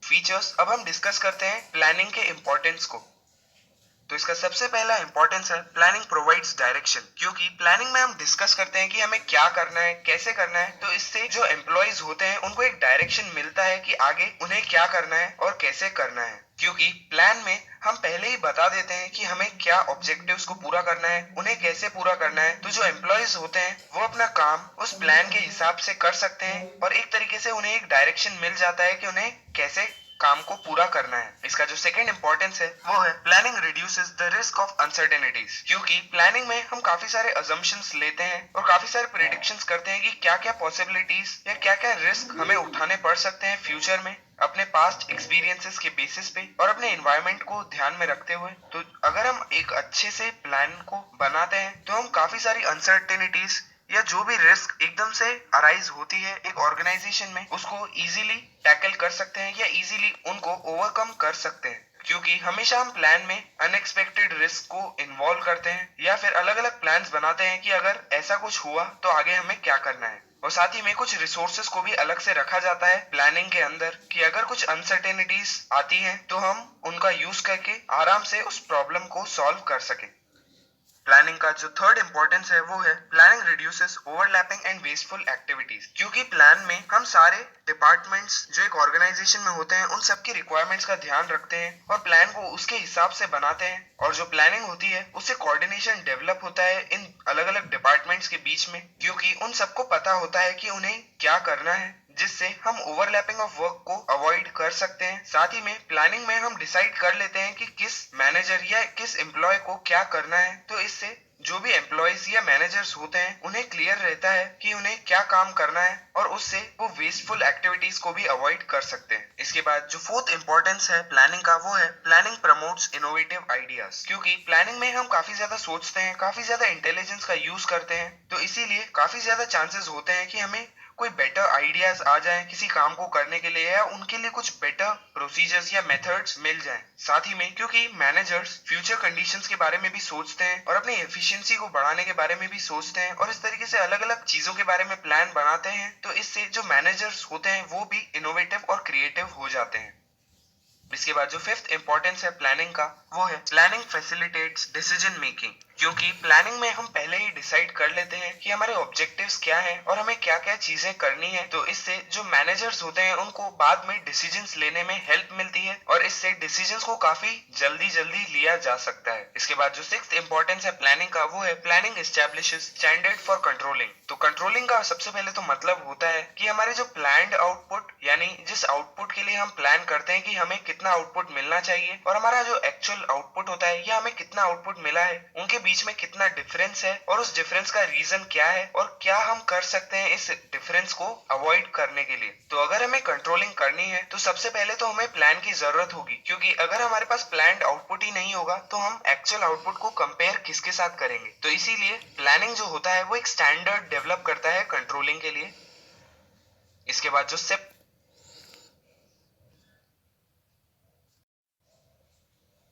Features अब हम discuss करते हैं प्लानिंग के इम्पोर्टेंस को। तो इसका सबसे पहला इंपॉर्टेंस है प्लानिंग प्रोवाइड्स डायरेक्शन, क्योंकि प्लानिंग में हम डिस्कस करते हैं कि हमें क्या करना है, कैसे करना है। तो इससे जो एम्प्लॉयज होते हैं उनको एक डायरेक्शन मिलता है कि आगे उन्हें क्या करना है और कैसे करना है, क्योंकि प्लान में हम पहले ही बता देते हैं कि हमें क्या ऑब्जेक्टिव्स को पूरा करना है, उन्हें कैसे पूरा करना है। तो जो एम्प्लॉयज होते हैं वो अपना काम उस प्लान के हिसाब से कर सकते हैं और एक तरीके से उन्हें एक डायरेक्शन मिल जाता है कि उन्हें कैसे काम को पूरा करना है। इसका जो सेकंड इंपॉर्टेंस है वो है planning reduces the risk of uncertainties, क्योंकि प्लानिंग में हम काफी सारे अजम्पशंस लेते हैं और काफी सारे प्रेडिक्शंस करते हैं कि क्या क्या पॉसिबिलिटीज या क्या क्या रिस्क हमें उठाने पड़ सकते हैं फ्यूचर में, अपने पास्ट एक्सपीरियंसेस के बेसिस पे और अपने एनवायरनमेंट को ध्यान में रखते हुए। तो अगर हम एक अच्छे से प्लान को बनाते हैं तो हम काफी सारी अनसर्टेनिटीज या जो भी रिस्क एकदम से अराइज होती है एक ऑर्गेनाइजेशन में, उसको इजीली टैकल कर सकते हैं या इजीली उनको ओवरकम कर सकते हैं, क्योंकि हमेशा हम प्लान में अनएक्सपेक्टेड रिस्क को इन्वॉल्व करते हैं या फिर अलग अलग प्लान्स बनाते हैं कि अगर ऐसा कुछ हुआ तो आगे हमें क्या करना है। और साथ ही में कुछ रिसोर्सेस को भी अलग से रखा जाता है प्लानिंग के अंदर कि अगर कुछ अनसर्टेनिटीज आती हैं तो हम उनका यूज करके आराम से उस प्रॉब्लम को सॉल्व कर सकें। प्लानिंग का जो थर्ड इंपॉर्टेंस है वो है planning reduces overlapping and wasteful activities, क्योंकि प्लान में हम सारे डिपार्टमेंट्स जो एक ऑर्गेनाइजेशन में होते हैं उन सबकी रिक्वायरमेंट्स का ध्यान रखते हैं और प्लान को उसके हिसाब से बनाते हैं। और जो प्लानिंग होती है उससे कोऑर्डिनेशन डेवलप होता है इन अलग अलग डिपार्टमेंट्स के बीच में, क्योंकि उन सबको पता होता है कि उन्हें क्या करना है, जिससे हम ओवरलैपिंग ऑफ वर्क को अवॉइड कर सकते हैं। साथ ही में प्लानिंग में हम डिसाइड कर लेते हैं कि किस मैनेजर या किस एम्प्लॉय को क्या करना है। तो इससे जो भी एम्प्लॉयज या मैनेजर्स होते हैं उन्हें क्लियर रहता है कि उन्हें क्या काम करना है और उससे वो वेस्टफुल एक्टिविटीज को भी अवॉइड कर सकते हैं। इसके बाद जो फोर्थ इंपॉर्टेंस है प्लानिंग का वो है प्लानिंग प्रमोट्स इनोवेटिव आइडियाज, क्योंकि प्लानिंग में हम काफी ज्यादा सोचते हैं, काफी ज्यादा इंटेलिजेंस का यूज करते हैं, तो इसीलिए काफी ज्यादा चांसेस होते हैं कि हमें कोई बेटर आइडियाज आ जाए किसी काम को करने के लिए या उनके लिए कुछ बेटर प्रोसीजर्स या मेथड्स मिल जाएं। साथ ही में क्योंकि मैनेजर्स फ्यूचर कंडीशंस के बारे में भी सोचते हैं और अपनी एफिशिएंसी को बढ़ाने के बारे में भी सोचते हैं और इस तरीके से अलग अलग चीजों के बारे में प्लान बनाते हैं, तो इससे जो मैनेजर्स होते हैं वो भी इनोवेटिव और क्रिएटिव हो जाते हैं। इसके बाद जो फिफ्थ इंपॉर्टेंस है प्लानिंग का वो है प्लानिंग फैसिलिटेट्स डिसीजन मेकिंग, क्योंकि प्लानिंग में हम पहले ही डिसाइड कर लेते हैं कि हमारे ऑब्जेक्टिव्स क्या हैं और हमें क्या क्या चीजें करनी है। तो इससे जो मैनेजर्स होते हैं उनको बाद में डिसीजंस लेने में हेल्प मिलती है और इससे डिसीजंस को काफी जल्दी जल्दी लिया जा सकता है। इसके बाद जो सिक्स्थ इंपॉर्टेंस है प्लानिंग का वो है planning establishes standard for controlling. तो कंट्रोलिंग का सबसे पहले तो मतलब होता है कि हमारे जो प्लान्ड आउटपुट यानी जिस आउटपुट के लिए हम प्लान करते हैं कि हमें कितना आउटपुट मिलना चाहिए और हमारा जो एक्चुअल आउटपुट होता है या हमें कितना आउटपुट मिला है उनके बीच में कितना डिफरेंस है और उस डिफरेंस का रीजन क्या है और क्या हम कर सकते हैं इस डिफरेंस को अवॉइड करने के लिए। तो अगर हमें कंट्रोलिंग करनी है तो सबसे पहले तो हमें प्लान की जरूरत होगी, क्योंकि अगर हमारे पास प्लान्ड आउटपुट ही नहीं होगा तो हम एक्चुअल आउटपुट को कंपेयर किसके साथ करेंगे। तो इसीलिए प्लानिंग जो होता है वो एक स्टैंडर्ड डेवलप करता है कंट्रोलिंग के लिए। इसके बाद जो सेप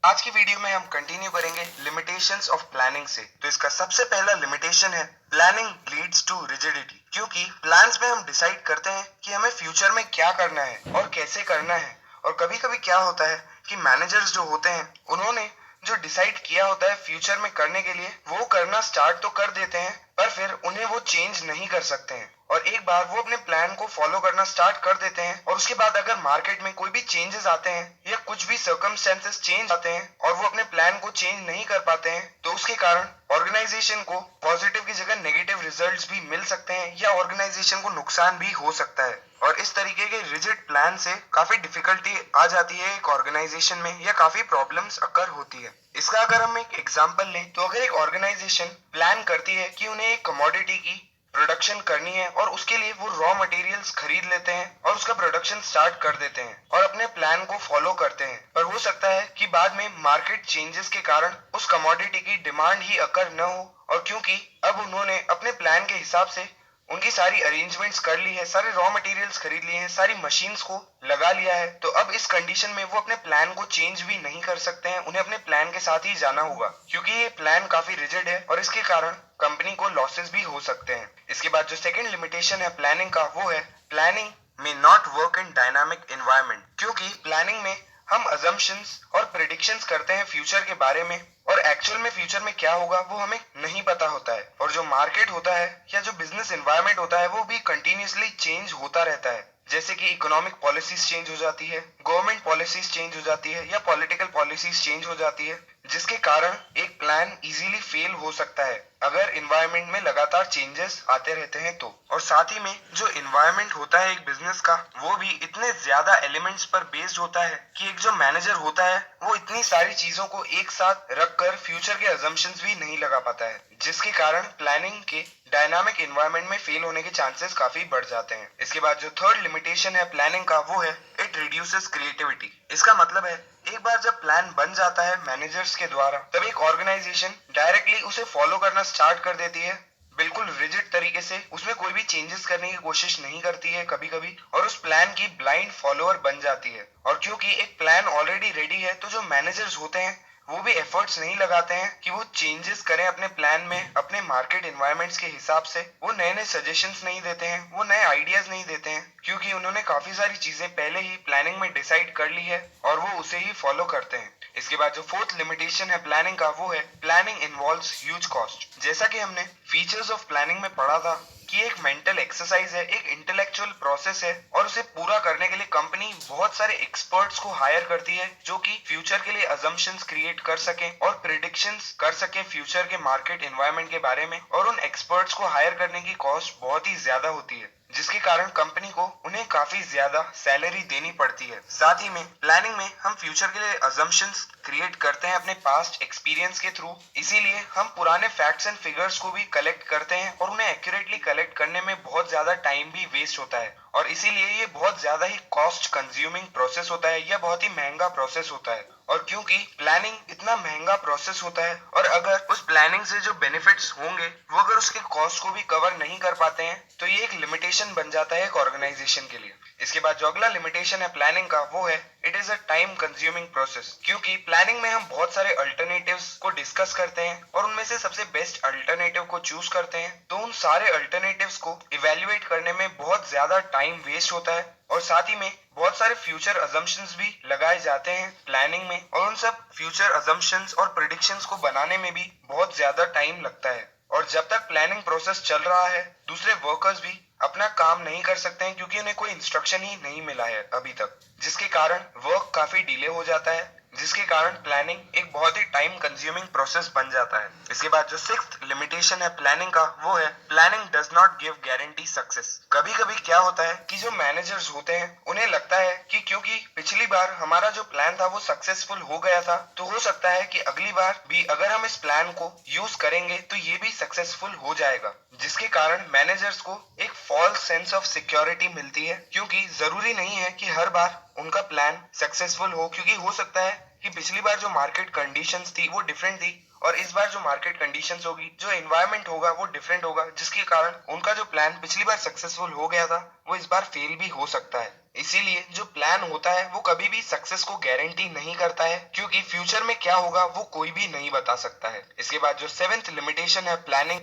आज की वीडियो में हम कंटिन्यू करेंगे लिमिटेशंस ऑफ प्लानिंग से। तो इसका सबसे पहला लिमिटेशन है प्लानिंग लीड्स टू रिजिडिटी, क्योंकि प्लान्स में हम डिसाइड करते हैं कि हमें फ्यूचर में क्या करना है और कैसे करना है, और कभी कभी क्या होता है कि मैनेजर्स जो होते हैं उन्होंने जो डिसाइड किया होता है फ्यूचर में करने के लिए वो करना स्टार्ट तो कर देते हैं पर फिर उन्हें वो चेंज नहीं कर सकते हैं, और एक बार वो अपने प्लान को फॉलो करना स्टार्ट कर देते हैं और उसके बाद अगर मार्केट में कोई भी चेंजेस आते हैं या कुछ भी सर्कमस्टेंसेस चेंज आते हैं और वो अपने प्लान को चेंज नहीं कर पाते हैं तो उसके कारण ऑर्गेनाइजेशन को पॉजिटिव की जगह नेगेटिव रिजल्ट्स भी मिल सकते हैं या ऑर्गेनाइजेशन को नुकसान भी हो सकता है। और इस तरीके के रिजिड प्लान से काफी डिफिकल्टी आ जाती है एक ऑर्गेनाइजेशन में या काफी प्रॉब्लम्स अकर होती है। इसका अगर हम एक एग्जांपल लें तो अगर एक ऑर्गेनाइजेशन प्लान करती है कि उन्हें एक कमोडिटी की प्रोडक्शन करनी है और उसके लिए वो रॉ मटेरियल्स खरीद लेते हैं और उसका प्रोडक्शन स्टार्ट कर देते हैं और अपने प्लान को फॉलो करते हैं, पर हो सकता है कि बाद में मार्केट चेंजेस के कारण उस कमोडिटी की डिमांड ही अकर न हो, और क्योंकि अब उन्होंने अपने प्लान के हिसाब से उनकी सारी अरेंजमेंट्स कर ली है, सारे रॉ मटेरियल्स खरीद लिए हैं, सारी मशीन्स को लगा लिया है, तो अब इस कंडीशन में वो अपने प्लान को चेंज भी नहीं कर सकते हैं, उन्हें अपने प्लान के साथ ही जाना होगा, क्योंकि ये प्लान काफी रिजिड है और इसके कारण कंपनी को लॉसेस भी हो सकते हैं। इसके बाद जो सेकंड लिमिटेशन है प्लानिंग का वो है planning may not work in dynamic environment, क्योंकि प्लानिंग में हम assumptions और predictions करते हैं फ्यूचर के बारे में, और एक्चुअल में फ्यूचर में क्या होगा वो हमें नहीं पता होता है। और जो मार्केट होता है या जो बिजनेस एनवायरनमेंट होता है वो भी कंटिन्यूसली चेंज होता रहता है, जैसे कि इकोनॉमिक पॉलिसीज चेंज हो जाती है, गवर्नमेंट पॉलिसीज चेंज हो जाती है या पॉलिटिकल पॉलिसीज चेंज हो जाती है, जिसके कारण एक प्लान इजीली फेल हो सकता है अगर एनवायरनमेंट में लगातार चेंजेस आते रहते हैं तो। और साथ ही में जो एनवायरनमेंट होता है एक बिजनेस का, वो भी इतने ज्यादा एलिमेंट्स पर बेस्ड होता है कि एक जो मैनेजर होता है वो इतनी सारी चीजों को एक साथ रखकर फ्यूचर के अजम्पशंस भी नहीं लगा पाता है, जिसके कारण प्लानिंग के डायनामिक एनवायरनमेंट में फेल होने के चांसेस काफी बढ़ जाते हैं। इसके बाद जो थर्ड लिमिटेशन है प्लानिंग का, वो है इट रिड्यूसेस क्रिएटिविटी। इसका मतलब है एक बार जब प्लान बन जाता है मैनेजर्स के द्वारा, तब एक ऑर्गेनाइजेशन डायरेक्टली उसे फॉलो करना स्टार्ट कर देती है, बिल्कुल रिजिड तरीके से उसमें कोई भी चेंजेस करने की कोशिश नहीं करती है कभी कभी, और उस प्लान की ब्लाइंड फॉलोअर बन जाती है। और क्योंकि एक प्लान ऑलरेडी रेडी है, तो जो मैनेजर्स होते हैं वो भी एफर्ट्स नहीं लगाते हैं कि वो चेंजेस करें अपने प्लान में अपने मार्केट एनवायरनमेंट्स के हिसाब से। वो नए नए सजेशंस नहीं देते हैं, वो नए आइडियाज नहीं देते हैं, क्योंकि उन्होंने काफी सारी चीजें पहले ही प्लानिंग में डिसाइड कर ली है और वो उसे ही फॉलो करते हैं। इसके बाद जो फोर्थ लिमिटेशन है प्लानिंग का, वो है प्लानिंग इन्वॉल्व्स ह्यूज कॉस्ट। जैसा कि हमने फीचर्स ऑफ प्लानिंग में पढ़ा था कि एक मेंटल एक्सरसाइज है, एक इंटेलेक्चुअल प्रोसेस है, और उसे पूरा करने के लिए कंपनी बहुत सारे एक्सपर्ट्स को हायर करती है जो कि फ्यूचर के लिए अजम्पशंस क्रिएट कर सके और प्रिडिक्शंस कर सके फ्यूचर के मार्केट एनवायरनमेंट के बारे में। और उन एक्सपर्ट्स को हायर करने की कॉस्ट बहुत ही ज्यादा होती है, जिसके कारण कंपनी को उन्हें काफी ज्यादा सैलरी देनी पड़ती है। साथ ही में प्लानिंग में हम फ्यूचर के लिए अजम्पशंस क्रिएट करते हैं अपने पास्ट एक्सपीरियंस के थ्रू, इसीलिए हम पुराने फैक्ट्स एंड फिगर्स को भी कलेक्ट करते हैं और उन्हें एक्यूरेटली कलेक्ट करने में बहुत ज्यादा टाइम भी वेस्ट होता है, और इसीलिए ये बहुत ज्यादा ही कॉस्ट कंज्यूमिंग प्रोसेस होता है या बहुत ही महंगा प्रोसेस होता है। और क्योंकि प्लानिंग इतना महंगा प्रोसेस होता है, और अगर उस प्लानिंग से जो बेनिफिट्स होंगे वो अगर उसके कॉस्ट को भी कवर नहीं कर पाते हैं, तो ये एक लिमिटेशन बन जाता है एक ऑर्गेनाइजेशन के लिए। इसके बाद जो अगला लिमिटेशन है प्लानिंग का, वो है it is a time consuming process. क्योंकि प्लानिंग में हम बहुत सारे अल्टरनेटिव्स को डिस्कस करते हैं और उनमें से सबसे बेस्ट अल्टरनेटिव को चूज करते हैं, तो उन सारे अल्टरनेटिव्स को इवेल्युएट करने में बहुत ज्यादा टाइम वेस्ट होता है, और साथ ही में बहुत सारे फ्यूचर अजम्पशंस भी लगाए जाते हैं प्लानिंग में, और उन सब फ्यूचर अजम्पशंस और प्रेडिक्शंस को बनाने में भी बहुत ज्यादा टाइम लगता है। और जब तक प्लानिंग प्रोसेस चल रहा है, दूसरे वर्कर्स भी अपना काम नहीं कर सकते हैं, क्योंकि उन्हें कोई इंस्ट्रक्शन ही नहीं मिला है अभी तक, जिसके कारण वर्क काफी डिले हो जाता है, जिसके कारण प्लानिंग एक बहुत ही टाइम कंज्यूमिंग प्रोसेस बन जाता है। इसके बाद जो सिक्स्थ लिमिटेशन है प्लानिंग का, वो है planning does not give guarantee success. कभी कभी क्या होता है कि जो मैनेजर्स होते हैं उन्हें लगता है कि क्योंकि पिछली बार हमारा जो प्लान था वो सक्सेसफुल हो गया था, तो हो सकता है कि अगली बार भी अगर हम इस प्लान को यूज करेंगे तो ये भी सक्सेसफुल हो जाएगा, जिसके कारण मैनेजर्स को एक फॉल्स सेंस ऑफ सिक्योरिटी मिलती है, क्योंकि जरूरी नहीं है कि हर बार उनका प्लान सक्सेसफुल हो, क्योंकि हो सकता है कि पिछली बार जो मार्केट कंडीशंस थी वो डिफरेंट थी, और इस बार जो मार्केट कंडीशंस होगी, जो एनवायरनमेंट होगा वो डिफरेंट होगा, जिसके कारण उनका जो प्लान पिछली बार सक्सेसफुल हो गया था वो इस बार फेल भी हो सकता है। इसीलिए जो प्लान होता है वो कभी भी सक्सेस को गारंटी नहीं करता है, क्योंकि फ्यूचर में क्या होगा वो कोई भी नहीं बता सकता है। इसके बाद जो सेवेंथ लिमिटेशन है प्लानिंग